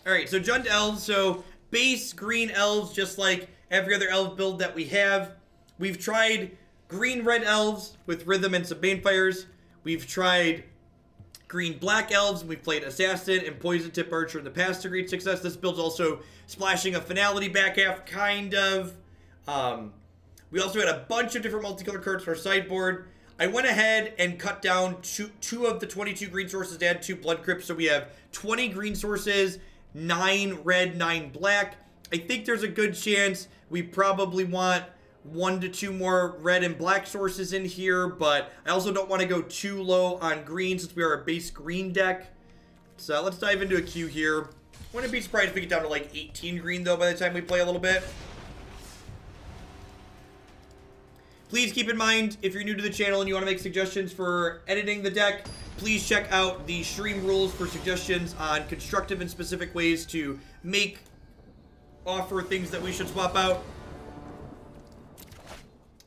Alright, so Jund Elves. So base green elves, just like every other elf build that we have. We've tried green-red elves with Rhythm and some Banefires. We've tried green-black elves, and we've played Assassin and Poison Tip Archer in the past to great success. This build's also splashing a Finality back half, kind of. We also had a bunch of different multicolored cards for our sideboard. I went ahead and cut down two of the 22 green sources to add 2 Blood Crypts, so we have 20 green sources, 9 red, 9 black. I think there's a good chance we probably want 1 to 2 more red and black sources in here, but I also don't want to go too low on green since we are a base green deck. So let's dive into a queue here. Wouldn't be surprised if we get down to like 18 green though by the time we play a little bit. Please keep in mind, if you're new to the channel and you want to make suggestions for editing the deck, please check out the stream rules for suggestions on constructive and specific ways to offer things that we should swap out.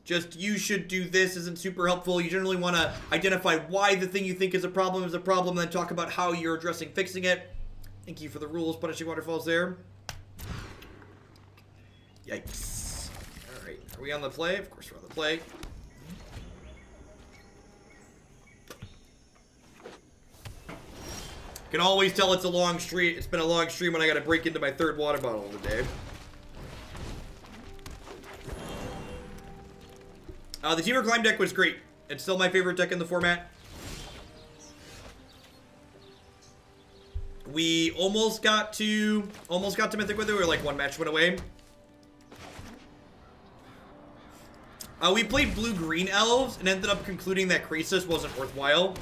Just, you should do this isn't super helpful. You generally want to identify why the thing you think is a problem, and then talk about how you're addressing fixing it. Thank you for the rules, Punishing Waterfalls there. Yikes. Alright, are we on the play? Of course we're on the play. Can always tell it's a long stream. It's been a long stream when I gotta break into my 3rd water bottle of the day. The Team Reclaim deck was great. It's still my favorite deck in the format. We almost got to Mythic with it. We were like 1 match went away. We played blue-green elves and ended up concluding that Colossus wasn't worthwhile.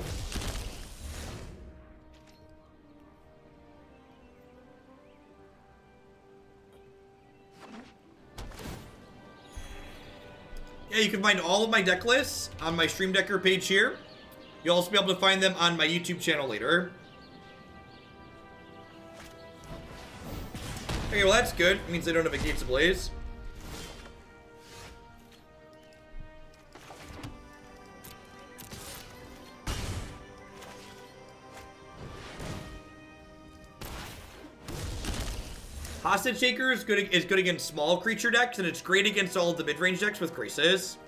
Yeah, you can find all of my deck lists on my Stream Decker page here. You'll also be able to find them on my YouTube channel later. Okay, well that's good. It means they don't have a Gates Ablaze. Hostage Shaker is good against small creature decks, and it's great against all of the mid-range decks with Colossus.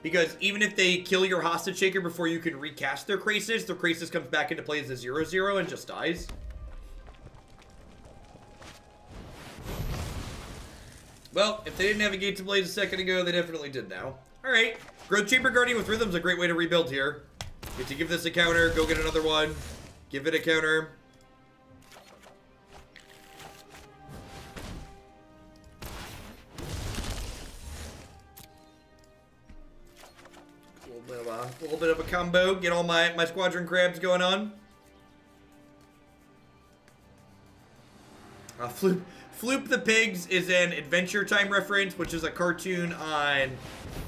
Because even if they kill your Hostage Shaker before you can recast their Colossus comes back into play as a 0/0 and just dies. Well, if they didn't have a Gates of Blaze a second ago, they definitely did now. Alright, Growth Chamber Guardian with Rhythm is a great way to rebuild here. Get to give this a counter, go get another one, give it a counter. A little bit of a combo. Get all my Squadron Crabs going on. Floop the Pigs is an Adventure Time reference, which is a cartoon on...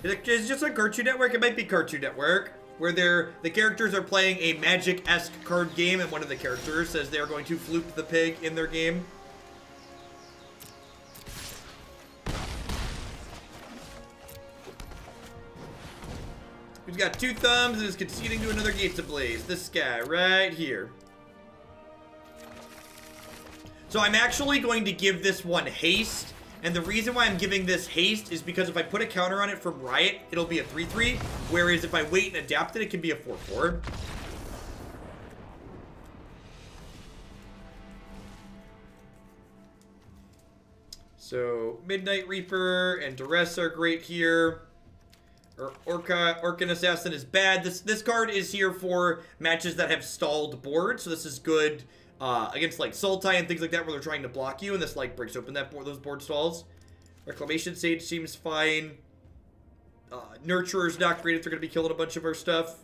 It's just on Cartoon Network. It might be Cartoon Network, where the characters are playing a Magic-esque card game, and one of the characters says they're going to floop the pig in their game. Who's got 2 thumbs and is conceding to another Gates Ablaze? This guy right here. So I'm actually going to give this one haste. And the reason why I'm giving this haste is because if I put a counter on it from Riot, it'll be a 3/3. Whereas if I wait and adapt it, it can be a 4/4. So Midnight Reaper and Duress are great here. Ochran Assassin is bad. This card is here for matches that have stalled boards, so this is good against like Sultai and things like that where they're trying to block you, and this like breaks open those board stalls. Reclamation Sage seems fine. Nurturer's not great if they're going to be killing a bunch of our stuff.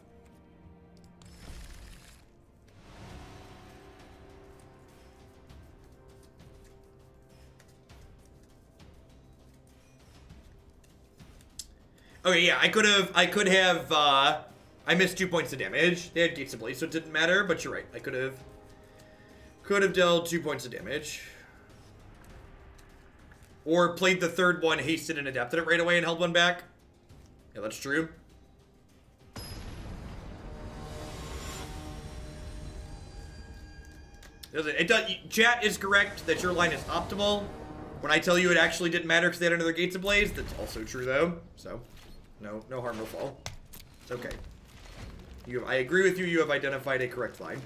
Okay, yeah, I missed 2 points of damage. They had Gates of Blaze, so it didn't matter, but you're right. I could have dealt 2 points of damage. Or played the 3rd one, hasted and adapted it right away and held 1 back. Yeah, that's true. It does. Chat is correct that your line is optimal. When I tell you it actually didn't matter because they had another Gates Ablaze, that's also true though. So, no harm, no foul. It's okay. I agree with you. You have identified a correct line.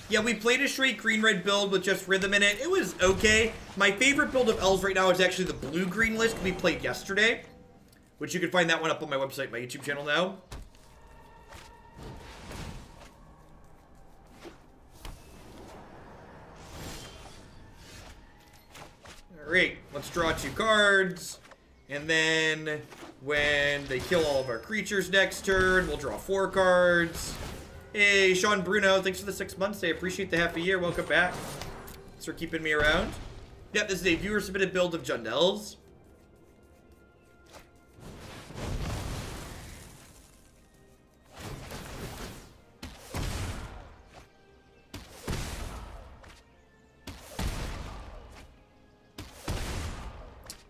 Yeah, we played a straight green-red build with just Rhythm in it. It was okay. My favorite build of Elves right now is actually the blue-green list we played yesterday, which you can find that one up on my website, my YouTube channel now. Alright, let's draw 2 cards. And then when they kill all of our creatures next turn, we'll draw 4 cards. Hey, Sean Bruno, thanks for the 6 months. I appreciate the half a year. Welcome back. Thanks for keeping me around. Yep, this is a viewer-submitted build of Jund Elves.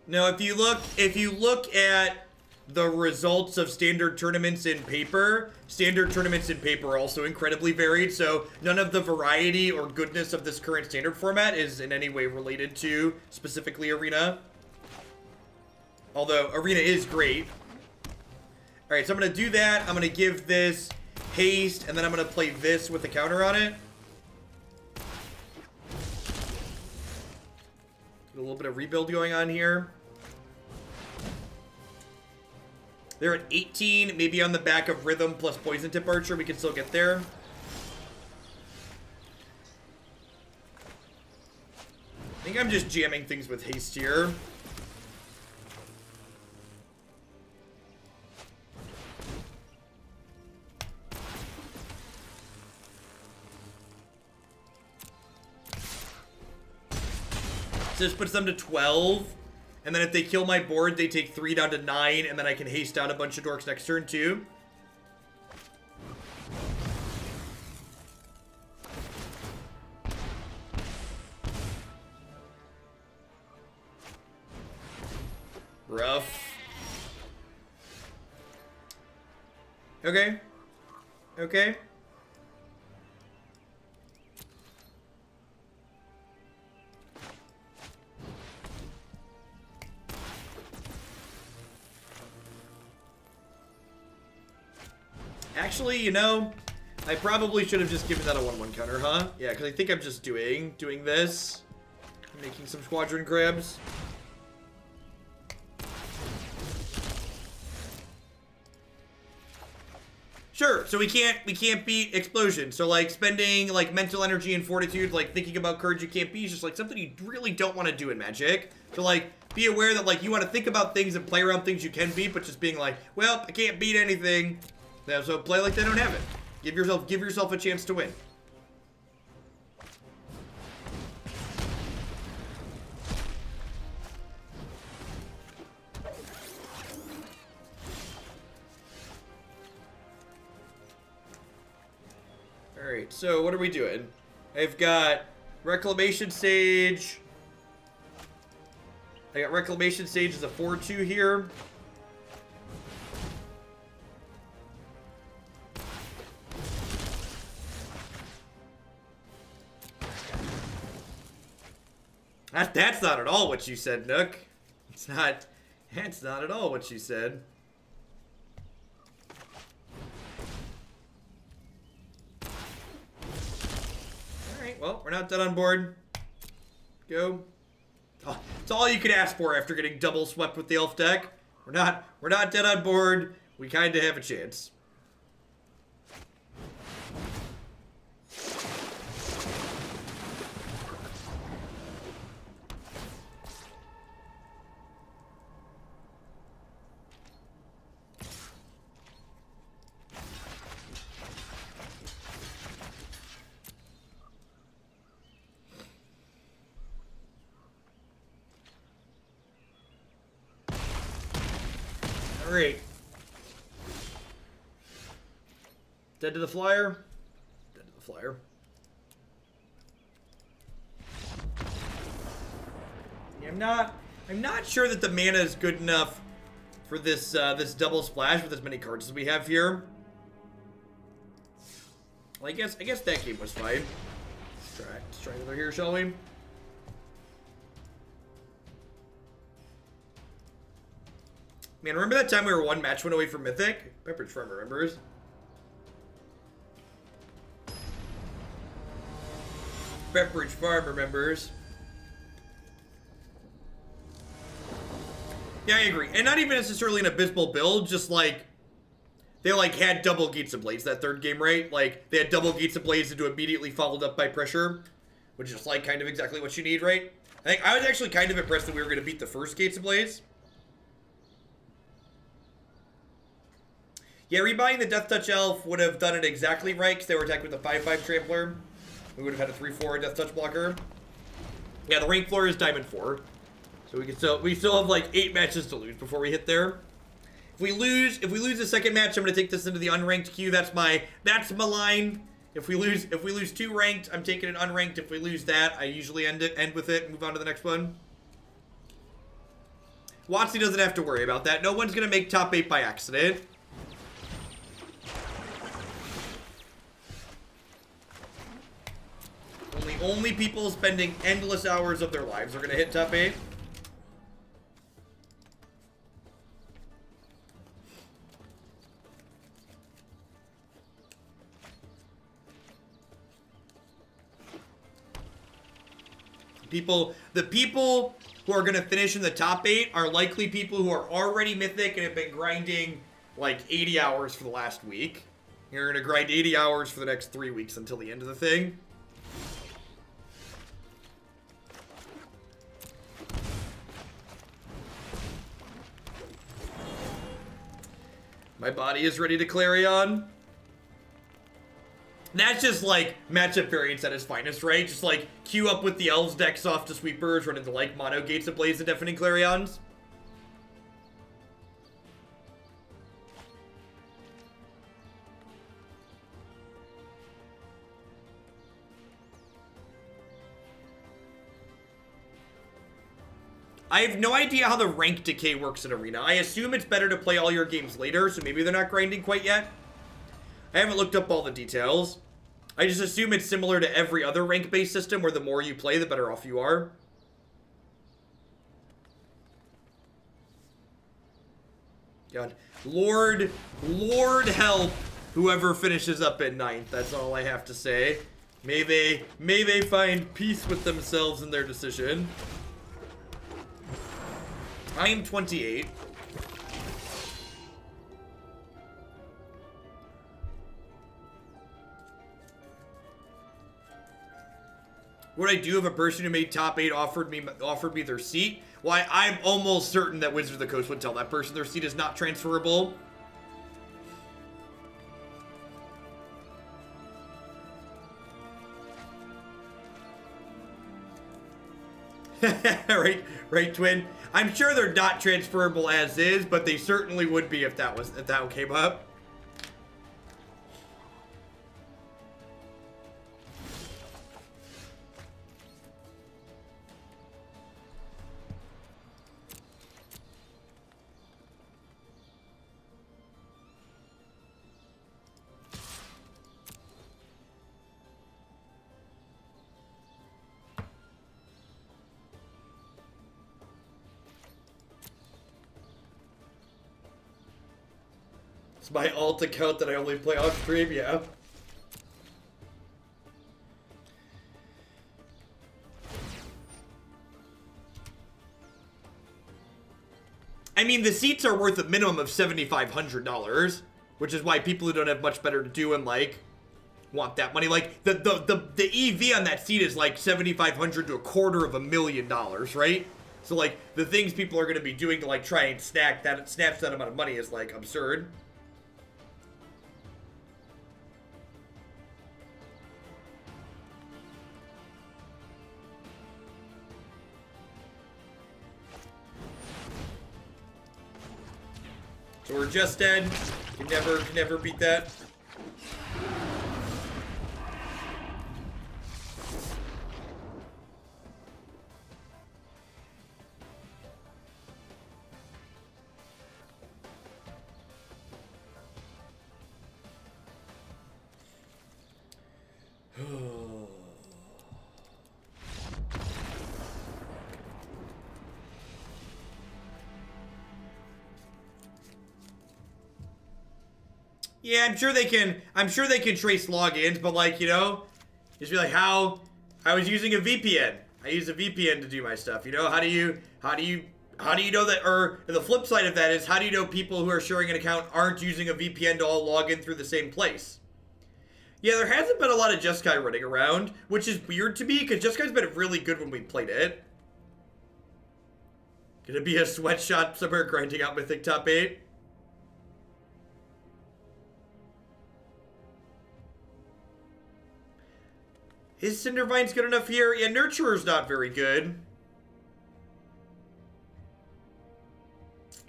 Now, if you look at the results of standard tournaments in paper are also incredibly varied, so none of the variety or goodness of this current standard format is in any way related to specifically Arena. Although Arena is great. Alright, so I'm going to do that. I'm going to give this haste, and then I'm going to play this with a counter on it. A little bit of rebuild going on here. They're at 18, maybe on the back of Rhythm plus Poison Tip Archer. We can still get there. I think I'm just jamming things with haste here. So this puts them to 12. And then if they kill my board, they take 3 down to 9, and then I can haste out a bunch of dorks next turn, too. Rough. Okay. Okay. Actually, you know, I probably should have just given that a 1/1 counter, huh? Yeah, because I think I'm just doing this. Making some squadron grabs. Sure, so we can't beat Explosion. So like spending like mental energy and fortitude, like thinking about courage you can't beat is just like something you really don't want to do in Magic. So like be aware that like you want to think about things and play around things you can beat, but just being like, well, I can't beat anything. Yeah, so play like they don't have it. Give yourself a chance to win. Alright, so what are we doing? I've got Reclamation Sage. I got Reclamation Sage as a 4/2 here. That's not at all what you said, Nook. That's not at all what you said. Alright, well, we're not done on board. Go. Oh, it's all you could ask for after getting double swept with the elf deck. We're not dead on board. We kinda have a chance. Alright. Dead to the flyer. Dead to the flyer. Yeah, I'm not sure that the mana is good enough for this this double splash with as many cards as we have here. Well, I guess that game was fine. Let's try another here, shall we? Man, remember that time we were one match win away from Mythic? Pepperidge Farm remembers. Pepperidge Farm remembers. Yeah, I agree. And not even necessarily an abysmal build, just like they like had double Gates of Blades that third game, right? Like they had double Gates of Blades into immediately followed up by pressure, which is like kind of exactly what you need, right? I think I was actually kind of impressed that we were going to beat the first Gates of Blades. Yeah, rebuying the Death Touch Elf would have done it exactly right because they were attacked with a 5/5 Trampler. We would have had a 3/4 Death Touch blocker. Yeah, the rank floor is Diamond 4. So we still have like 8 matches to lose before we hit there. If we lose the second match, I'm gonna take this into the unranked queue. That's my line. If we lose 2 ranked, I'm taking it unranked. If we lose that, I usually end with it and move on to the next one. Watsy doesn't have to worry about that. No one's gonna make top 8 by accident. Only people spending endless hours of their lives are gonna hit top 8. The people who are gonna finish in the top 8 are likely people who are already mythic and have been grinding like 80 hours for the last week. You're gonna grind 80 hours for the next 3 weeks until the end of the thing. My body is ready to Clarion. That's just like matchup variance at its finest, right? Just like queue up with the Elves deck soft to sweepers, run into like mono Gates of Blades and Deafening Clarions. I have no idea how the rank decay works in Arena. I assume it's better to play all your games later, so maybe they're not grinding quite yet. I haven't looked up all the details. I just assume it's similar to every other rank-based system where the more you play, the better off you are. God. Lord help whoever finishes up at 9th. That's all I have to say. May they find peace with themselves in their decision. I am 28. Would I do if a person who made top 8 offered me their seat? Why, I'm almost certain that Wizards of the Coast would tell that person their seat is not transferable. right, Twin. I'm sure they're not transferable as is, but they certainly would be if that came up. My alt account that I only play on stream, yeah. I mean, the seats are worth a minimum of $7,500, which is why people who don't have much better to do and like want that money. Like the EV on that seat is like $7,500 to $250,000, right? So like the things people are going to be doing to like try and snatch that amount of money is like absurd. So we're just dead. Can never beat that. Yeah, I'm sure they can trace logins, but like, you know, just be like, how I was using a VPN. I use a VPN to do my stuff. You know, how do you know that? Or the flip side of that is, how do you know people who are sharing an account aren't using a VPN to all log in through the same place? Yeah, there hasn't been a lot of Jeskai running around, which is weird to me, because Jeskai's been really good when we played it. Gonna be a sweatshop somewhere grinding out Mythic top 8. Is Cindervines good enough here? Yeah, Nurturer's not very good.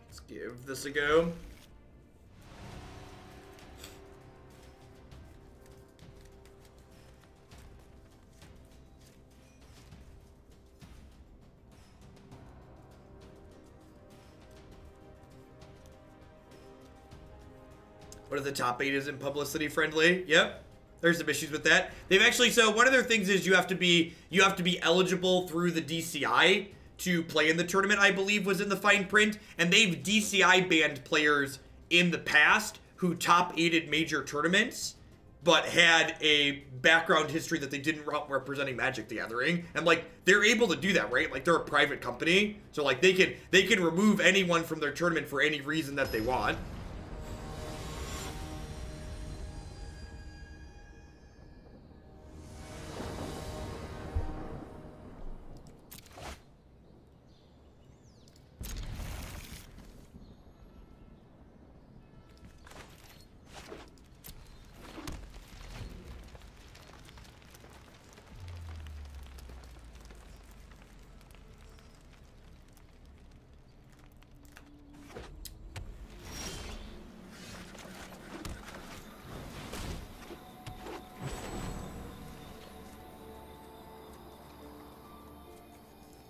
Let's give this a go. What are the top 8 isn't publicity friendly? Yep. There's some issues with that. They've actually, so one of their things is you have to be eligible through the DCI to play in the tournament, I believe was in the fine print. And they've DCI banned players in the past who top 8'd major tournaments, but had a background history that they didn't representing Magic the Gathering. And like, they're able to do that, right? Like, they're a private company. So like, they can remove anyone from their tournament for any reason that they want.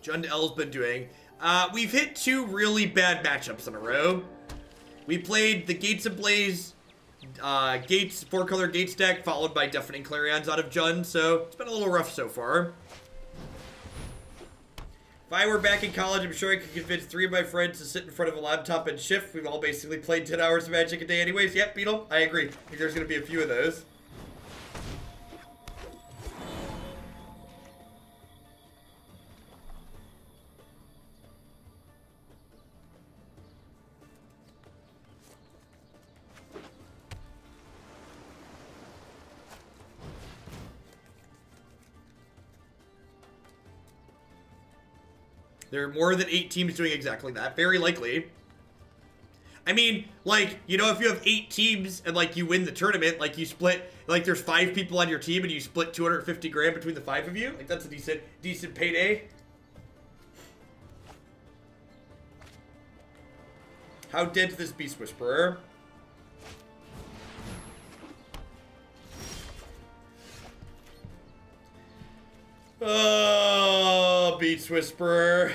Jund L's been doing. We've hit 2 really bad matchups in a row. We played the Gates of Blaze, Gates, 4-color Gates deck, followed by Deafening Clarions out of Jund, so it's been a little rough so far. If I were back in college, I'm sure I could convince 3 of my friends to sit in front of a laptop and shift. We've all basically played 10 hours of Magic a day anyways. Yep, Beetle, I agree. I think there's going to be a few of those. There are more than 8 teams doing exactly that. Very likely. I mean, like, you know, if you have 8 teams and, like, you win the tournament, like, you split, like, there's 5 people on your team and you split 250 grand between the 5 of you. Like, that's a decent payday. How dead's this Beast Whisperer? Oh, Beast Whisperer.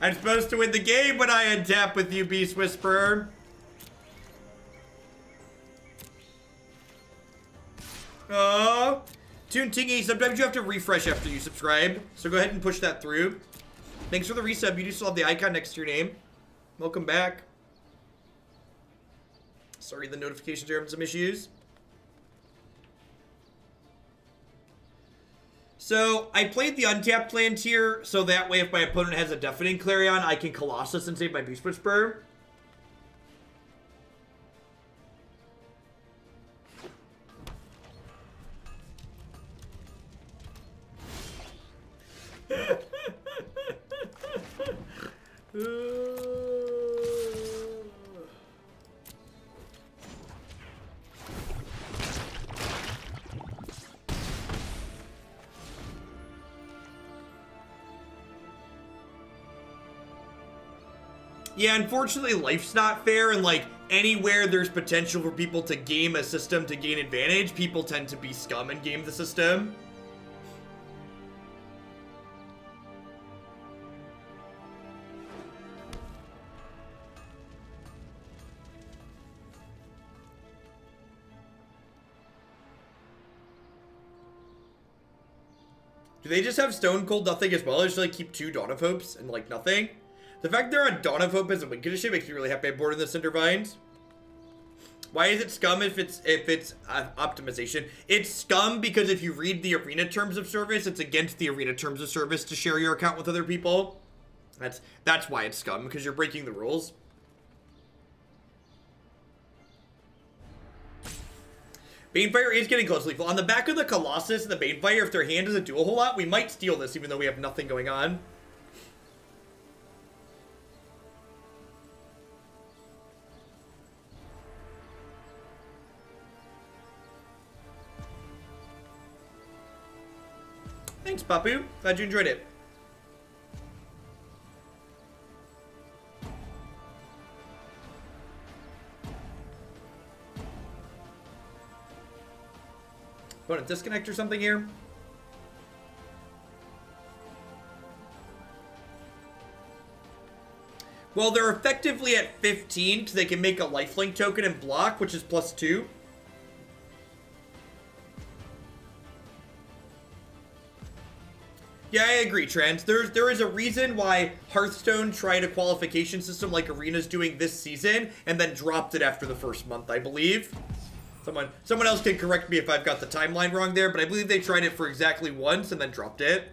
I'm supposed to win the game when I untap with you, Beast Whisperer. Oh. Toon Tingy, sometimes you have to refresh after you subscribe, so go ahead and push that through. Thanks for the resub. You do still have the icon next to your name. Welcome back. Sorry, the notifications are having some issues. So, I played the untapped land here, so that way if my opponent has a Deafening Clarion, I can Colossus and save my Beast Whisperer. Yeah, unfortunately, life's not fair, and, like, anywhere there's potential for people to game a system to gain advantage, people tend to be scum and game the system. Do they just have Stone Cold nothing as well? They just, like, keep 2 Dawn of Hopes and, like, nothing? The fact they're on Dawn of Hope as a win condition makes me really happy I boarded the Cindervines. Why is it scum if it's optimization? It's scum because if you read the arena terms of service, it's against the arena terms of service to share your account with other people. That's why it's scum, because you're breaking the rules. Banefire is getting close to lethal. On the back of the Colossus and the Banefire, if their hand doesn't do a whole lot, we might steal this even though we have nothing going on. Thanks, Papu. Glad you enjoyed it. Want to disconnect or something here? Well, they're effectively at 15 because they can make a lifelink token and block, which is +2. Yeah, I agree, Trent. There is a reason why Hearthstone tried a qualification system like Arena's doing this season and then dropped it after the first month, I believe. Someone else can correct me if I've got the timeline wrong there, but I believe they tried it for exactly once and then dropped it.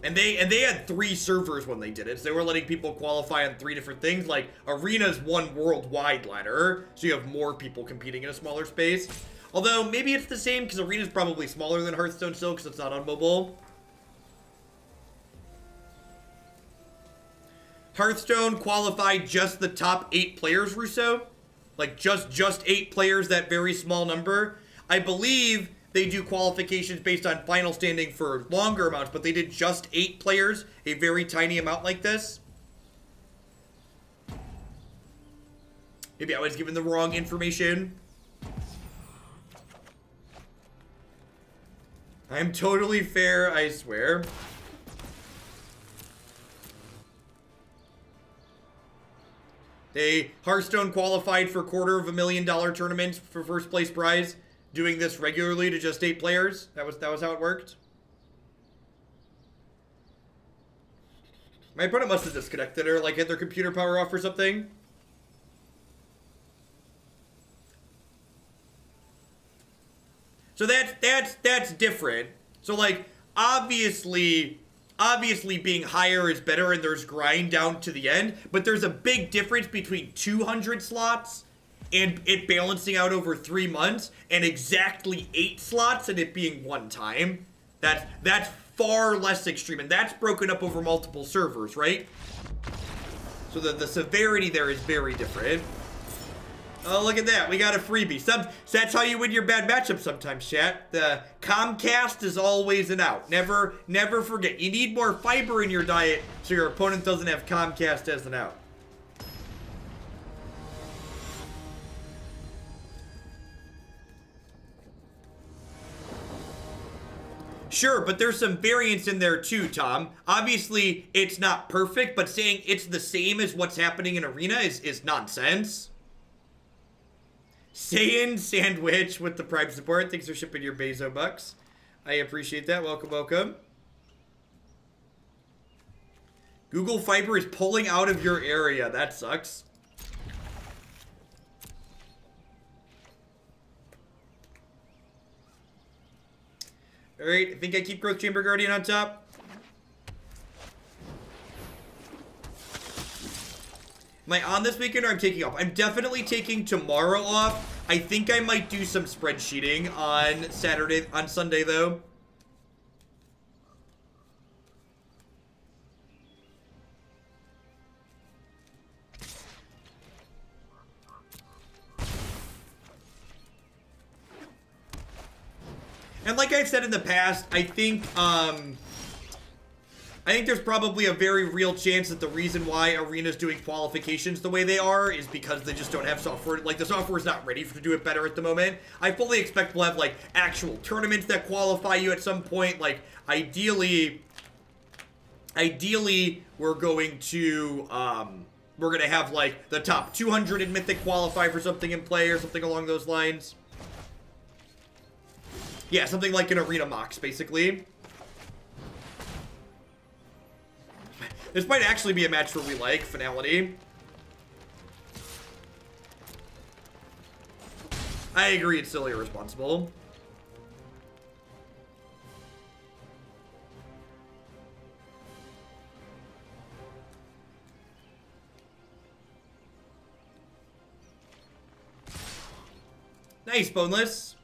And they had 3 servers when they did it, so they were letting people qualify on 3 different things. Like, Arena's one worldwide ladder, so you have more people competing in a smaller space. Although, maybe it's the same, because Arena's probably smaller than Hearthstone still, because it's not on mobile. Hearthstone qualified just the top 8 players, Russo. Like, just 8 players, that very small number. I believe they do qualifications based on final standing for longer amounts, but they did just 8 players, a very tiny amount like this. Maybe I was given the wrong information. I'm totally fair, I swear. Hearthstone qualified for $250,000 tournaments for first place prize, doing this regularly to just 8 players. That was how it worked. My opponent must have disconnected or like had their computer power off or something. So that's different. So like obviously being higher is better and there's grind down to the end, but there's a big difference between 200 slots and it balancing out over 3 months and exactly 8 slots and it being one time. That's far less extreme, and that's broken up over multiple servers, right? So the severity there is very different. Oh, look at that. We got a freebie. That's how you win your bad matchups sometimes, chat. The Comcast is always an out. Never forget. You need more fiber in your diet so your opponent doesn't have Comcast as an out. Sure, but there's some variance in there too, Tom. Obviously, it's not perfect, but saying it's the same as what's happening in Arena is nonsense. Saiyan Sandwich with the Prime support. Thanks for shipping your Bezo bucks. I appreciate that. Welcome, welcome. Google Fiber is pulling out of your area. That sucks. Alright, I think I keep Growth Chamber Guardian on top. Am I on this weekend or I'm taking off? I'm definitely taking tomorrow off. I think I might do some spreadsheeting on Sunday though. And like I've said in the past, I think there's probably a very real chance that the reason why Arena's doing qualifications the way they are is because they just don't have software. Like, the software is not ready to do it better at the moment. I fully expect we'll have, like, actual tournaments that qualify you at some point. Like, ideally, we're going to have, like, the top 200 in Mythic qualify for something in play or something along those lines. Yeah, something like an Arena Mox, basically. This might actually be a match where we like Finality. I agree, it's still irresponsible. Nice, Boneless.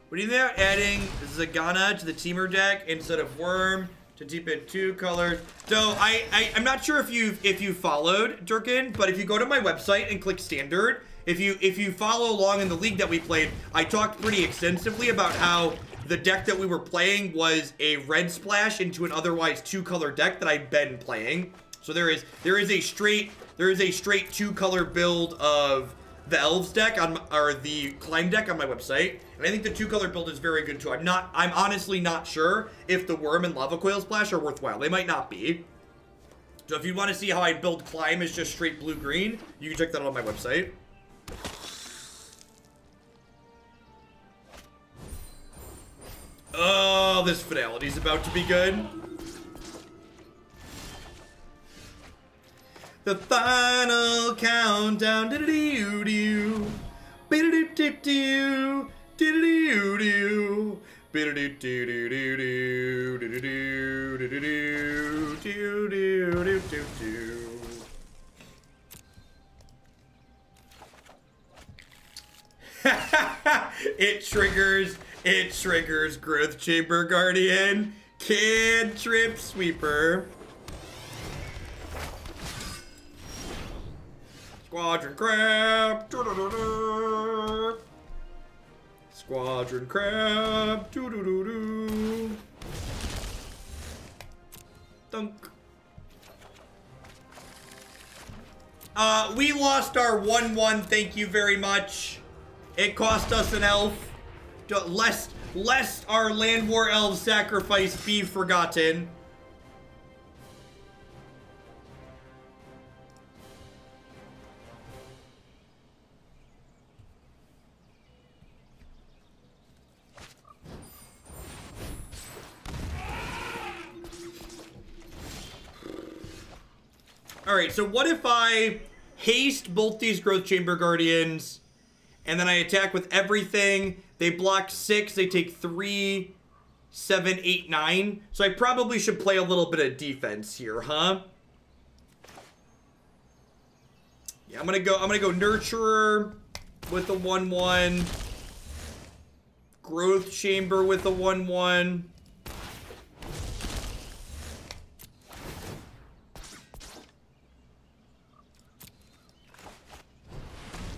What do you think about adding Zagana to the Teamer deck instead of Worm to deepen 2 colors? So I'm not sure if you followed Durkin, but if you go to my website and click Standard, if you follow along in the league that we played, I talked pretty extensively about how the deck that we were playing was a red splash into an otherwise 2-color deck that I'd been playing. So there is a straight 2-color build of the Elves deck or the Climb deck on my website, and I think the 2-color build is very good too. I'm honestly not sure if the Worm and Lava Coil Splash are worthwhile. They might not be. So if you want to see how I build Climb as just straight blue-green, you can check that out on my website. Oh, this Finality's about to be good. The final countdown. Do-do-do-do. Be-do-do-do-do. Do-do-do-do. Be-do-do-do-do-do. Do-do-do-do-do. Do-do-do-do-do. It triggers Growth Chamber Guardian. Cantrip Sweeper. Squadron Crab. Squadron Crab. Dunk. We lost our 1-1. Thank you very much. It cost us an elf. Lest our Llanowar Elves sacrifice be forgotten. Alright, so what if I haste both these Growth Chamber Guardians, and then I attack with everything? They block 6, they take 3, 7, 8, 9. So I probably should play a little bit of defense here, huh? Yeah, I'm gonna go Nurturer with a 1-1. Growth Chamber with a 1-1.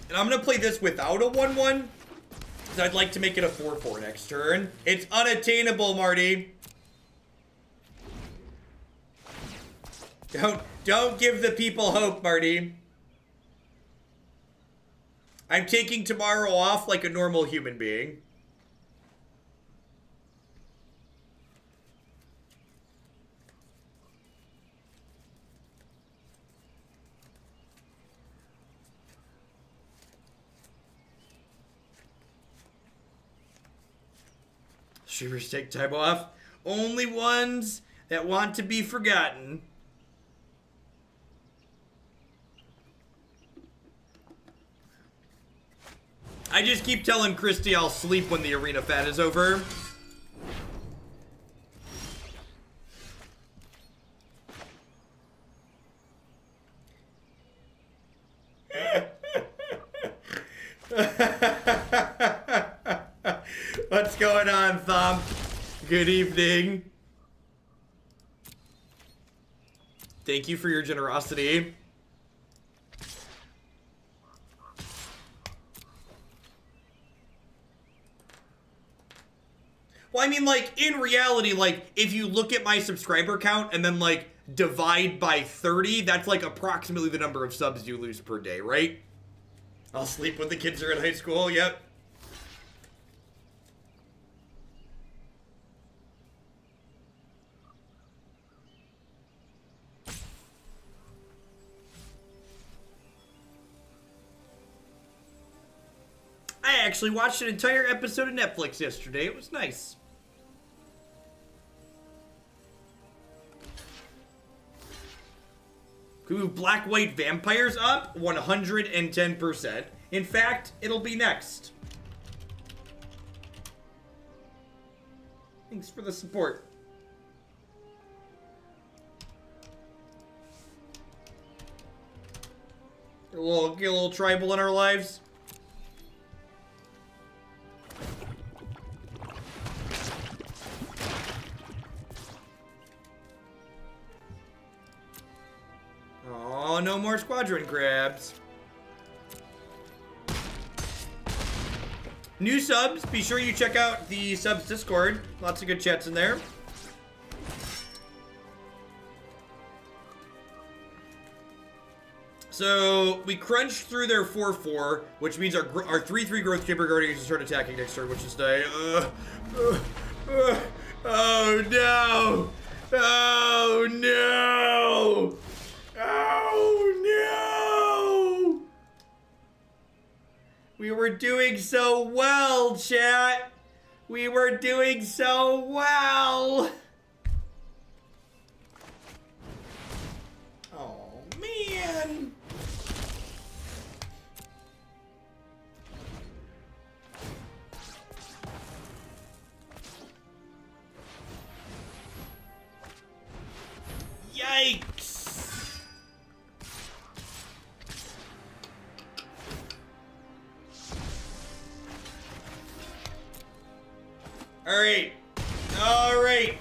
And I'm going to play this without a 1-1. Because I'd like to make it a 4-4 next turn. It's unattainable, Marty. Don't give the people hope, Marty. I'm taking tomorrow off like a normal human being. Streamers take time off. Only ones that want to be forgotten. I just keep telling Christy I'll sleep when the arena fat is over. What's going on, Thump? Good evening. Thank you for your generosity. Well, I mean, like, in reality, like, if you look at my subscriber count and then, like, divide by 30, that's, like, approximately the number of subs you lose per day, right? I'll sleep when the kids are in high school, yep. I actually watched an entire episode of Netflix yesterday. It was nice. Can we move black-white vampires up? 110%. In fact, it'll be next. Thanks for the support. Get a little tribal in our lives. Oh, no more squadron crabs. New subs, be sure you check out the subs Discord. Lots of good chats in there. So, we crunched through their 4-4, which means our 3-3 growth Chamber Guardians start attacking next turn, which is today. Oh no! Oh no! Oh no! We were doing so well, chat. We were doing so well. Oh, man. Yikes. Alright. Alright.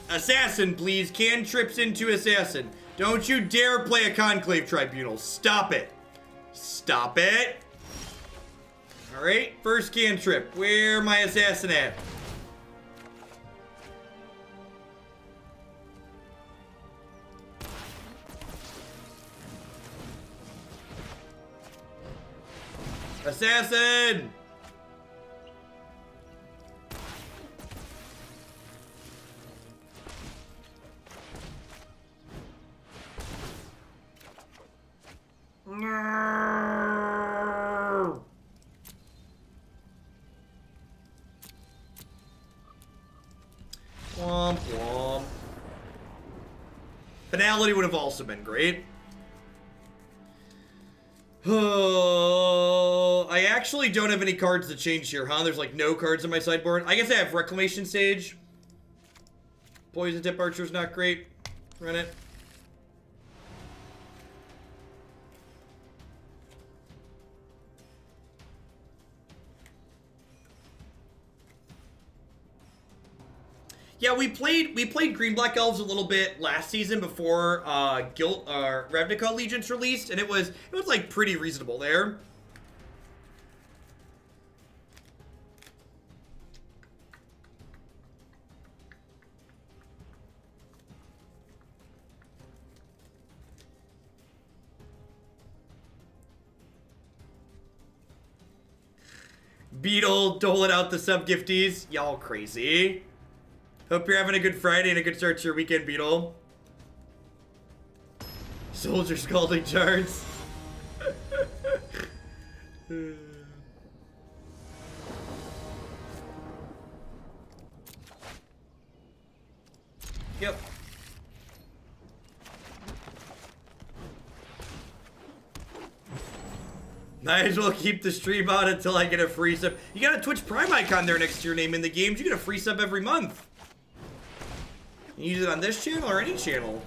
Assassin, please. Cantrips into Assassin. Don't you dare play a Conclave Tribunal. Stop it. Stop it. Alright. First cantrip. Where my Assassin at? Assassin! No. Womp womp. Finality would have also been great. Oh, I actually don't have any cards to change here, huh? There's like no cards on my sideboard. I guess I have Reclamation Sage. Poison Tip Archer's not great. Run it. Yeah, we played Green Black Elves a little bit last season before Ravnica Allegiance released, and it was like pretty reasonable there. Beetle doling out the sub gifties. Y'all crazy. Hope you're having a good Friday and a good start to your weekend, Beetle. Soldier Scalding Charts. Yep. Might as well keep the stream on until I get a free sub. You got a Twitch Prime icon there next to your name in the games. You get a free sub every month. You can use it on this channel or any channel.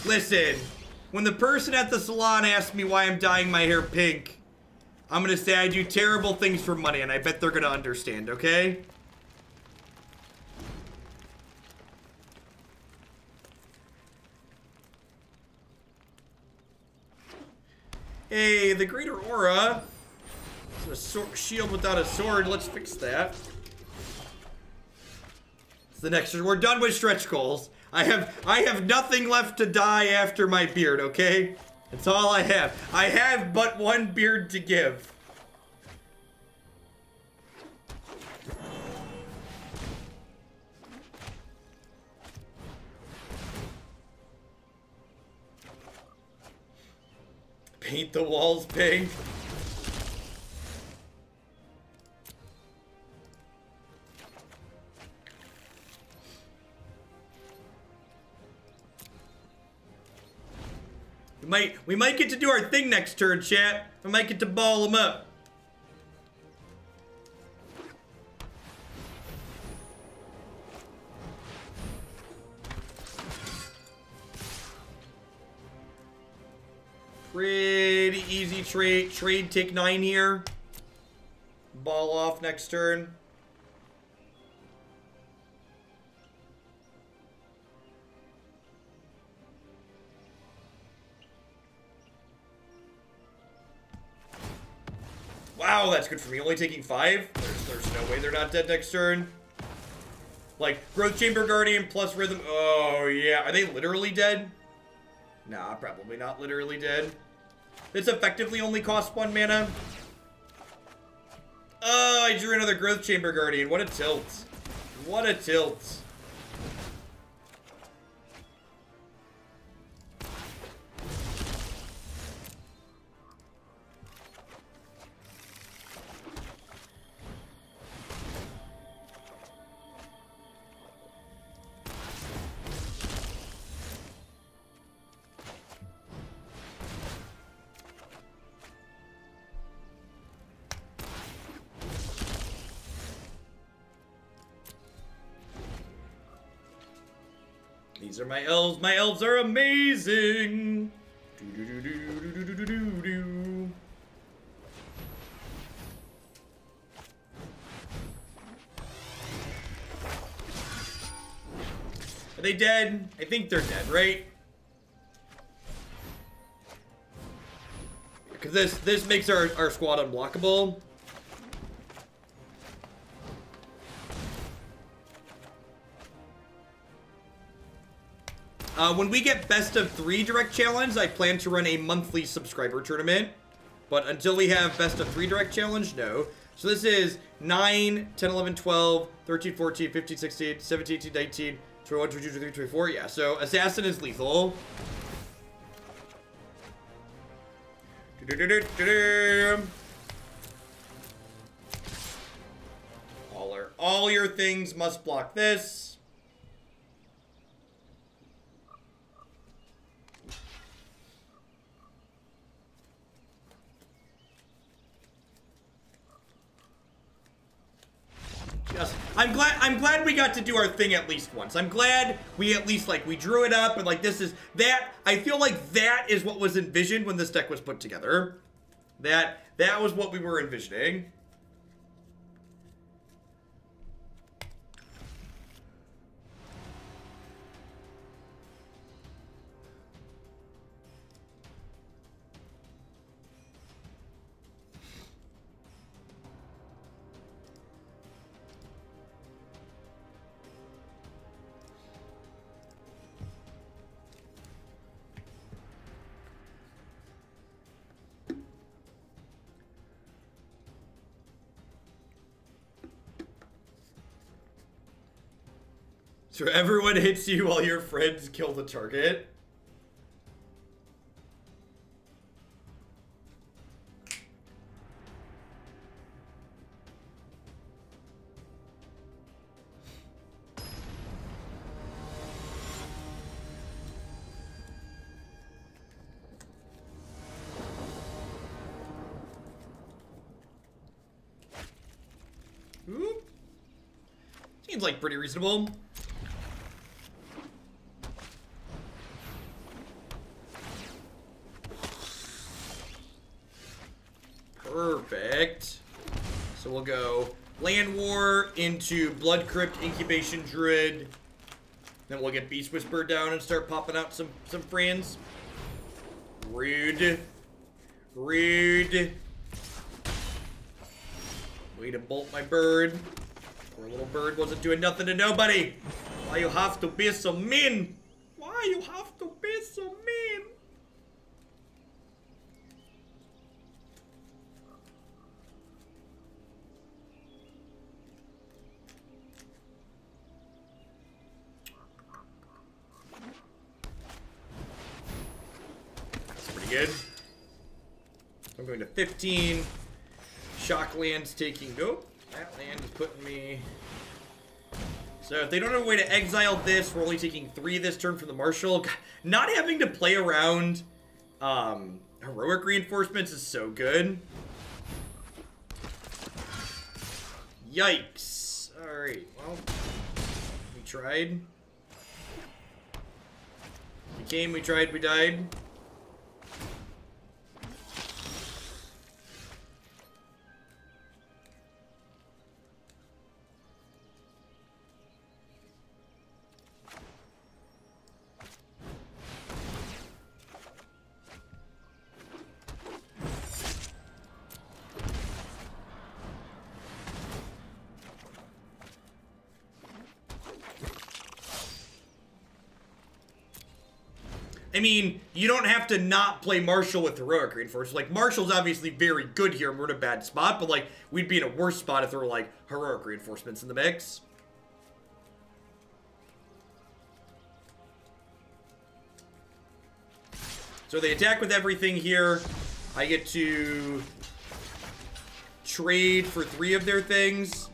Listen, when the person at the salon asks me why I'm dyeing my hair pink, I'm gonna say I do terrible things for money, and I bet they're gonna understand, okay? Hey, the Greater Aura. It's a shield without a sword. Let's fix that. It's the next. We're done with stretch goals. I have nothing left to dye after my beard, okay? That's all I have. I have but one beard to give. Paint the walls pink. We might get to do our thing next turn, chat. We might get to ball them up. Pretty easy trade. Trade take 9 here. Ball off next turn. Wow, that's good for me. Only taking 5? There's no way they're not dead next turn. Like, Growth Chamber Guardian plus Rhythm. Oh, yeah. Are they literally dead? Nah, probably not literally dead. This effectively only costs 1 mana. Oh, I drew another Growth Chamber Guardian. What a tilt. What a tilt. These are my elves. My elves are amazing. Are they dead? I think they're dead, right? Because this makes our squad unblockable. When we get best of 3 direct challenge, I plan to run a monthly subscriber tournament. But until we have best of 3 direct challenge, no. So this is 9, 10, 11, 12, 13, 14, 15, 16, 17, 18, 19, 21, 22, 23, 24. Yeah, so Assassin is lethal. All your things must block this. Yes. I'm glad we got to do our thing at least once. I'm glad we at least, like, we drew it up and, like, this is that. I feel like that is what was envisioned when this deck was put together. That was what we were envisioning. So everyone hits you while your friends kill the target. Ooh. Seems like pretty reasonable. Perfect. So we'll go Llanowar into Blood Crypt, Incubation Druid. Then we'll get Beast Whisper down and start popping out some friends. Rude. Rude. Way to bolt my bird. Poor little bird wasn't doing nothing to nobody. Why you have to be so mean? Why you have to be so mean? Good. I'm going to 15. Shock land's taking. Nope. That land is putting me. So if they don't have a way to exile this, we're only taking 3 this turn from the Marshal. God, not having to play around Heroic Reinforcements is so good. Yikes. Alright, well, we tried. We came, we tried, we died. I mean, you don't have to not play Marshall with Heroic Reinforcements. Like, Marshall's obviously very good here, and we're in a bad spot, but, like, we'd be in a worse spot if there were, like, Heroic Reinforcements in the mix. So they attack with everything here. I get to trade for 3 of their things.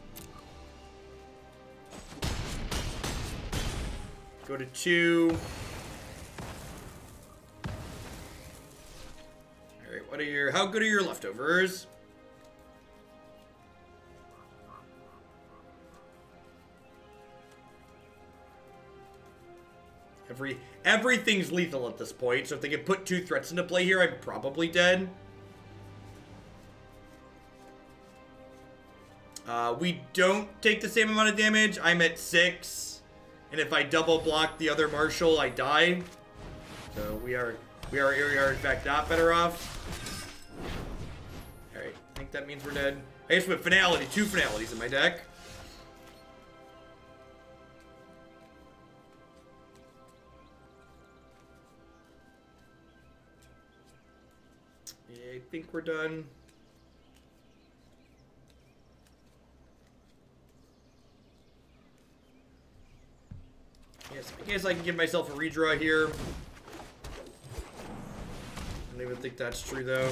Go to 2. What are your, how good are your leftovers? Everything's lethal at this point, so if they can put 2 threats into play here, I'm probably dead. We don't take the same amount of damage. I'm at 6, and if I double block the other Marshal, I die. So we are in fact not better off. Alright, I think that means we're dead. I guess with Finality, 2 Finalities in my deck. Yeah, I think we're done. Yes, I guess I can give myself a redraw here. I don't even think that's true, though.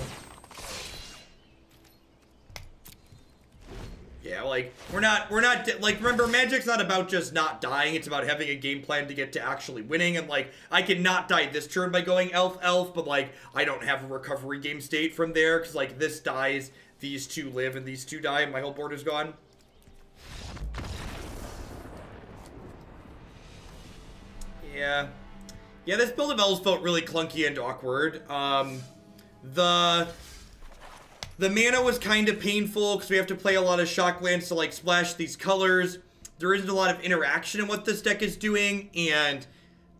Yeah, like, we're not, like, remember, Magic's not about just not dying, it's about having a game plan to get to actually winning, and, like, I can not die this turn by going Elf, but, like, I don't have a recovery game state from there, because, like, this dies, these 2 live, and these 2 die, and my whole board is gone. Yeah. Yeah, this build of Elves felt really clunky and awkward. The mana was kind of painful because we have to play a lot of Shocklands to, like, splash these colors. There isn't a lot of interaction in what this deck is doing, and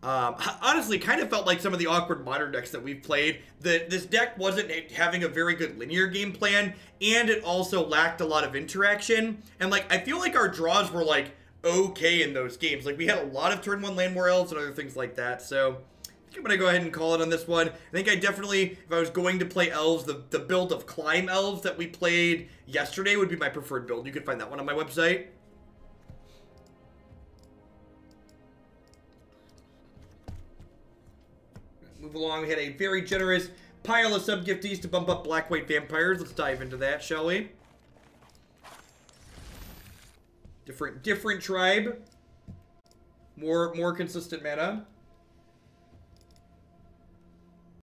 honestly, kind of felt like some of the awkward Modern decks that we've played. This deck wasn't having a very good linear game plan, and it also lacked a lot of interaction. And, like, I feel like our draws were, like, okay in those games. Like, we had a lot of turn 1 Llanowar Elves and other things like that, so I think I'm gonna go ahead and call it on this one. I think I definitely, if I was going to play Elves, the build of Climb Elves that we played yesterday would be my preferred build. You can find that one on my website. Move along, we had a very generous pile of sub-gifties to bump up Black-White Vampires. Let's dive into that, shall we? Different tribe. More consistent mana.